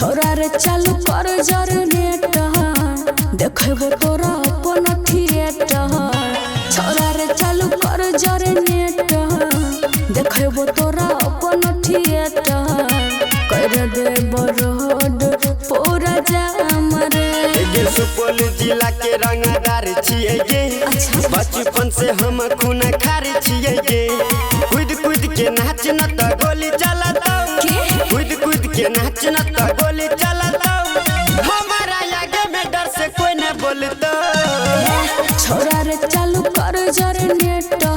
छोरा रे चालू कर जनरेटर देखबो तोरा अपन थिएटर। छोरा रे चालू कर जनरेटर देखबो तोरा अपन थिएटर। कर दे बरोड पूरा जाम रे। ये सुपौल जिला के रंगदार छिए गे। बचपन से हम खून खार छिए गे। कूद कूद के नाच न त गोली चलता। कूद कूद के नाच न त गोली चलता। हमारा आगे में डर से कोई न बोलता। छोरा रे चालू कर जनरेटर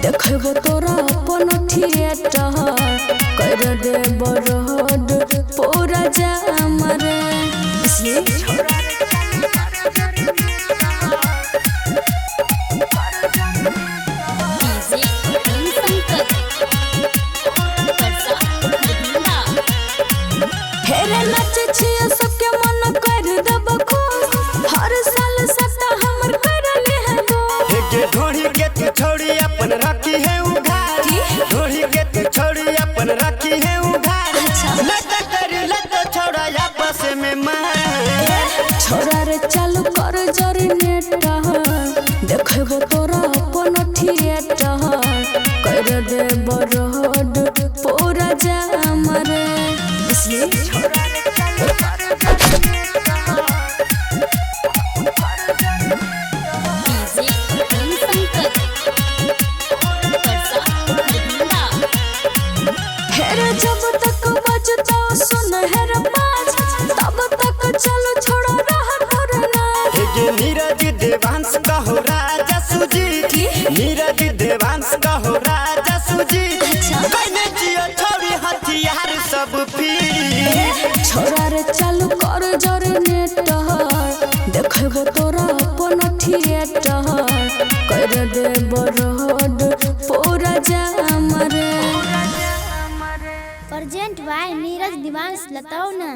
देखबो तोरा अपन थिएटर। कर दे बरोड पूरा जाम रे। हेरे नाचे छिए सबके मन कर दब खुश। हर साल सट्टा हमर करले है दो। हे गे ढोड़ी के तू छोड़ी अपन रखी है उघार। ढोड़ी के तू छोड़ी अपन रखी है उघार। लट कर लट छोड़ा आपस में मार। छोरा रे चालू कर जनरेटर देखबो तोरा अपन थिएटर। कर दे बरोड पूरा जाम रे। हेरे जब तक बजता सुन हेर बाज तब तक चलो छोड़ो रह करना। हे गे नीरज देवांश कहो राजा सुजीत। नीरज देवांश कहो राजा सुजीत। कहने जियो छोड़ी हथियार सब फिर। छोरा रे चालू कर जनरेटर देखबो तोरा अपन थिएटर। कर दे बरोड पूरा जाम रे। प्रेजेंट बाय नीरज देवांश लताओ ना।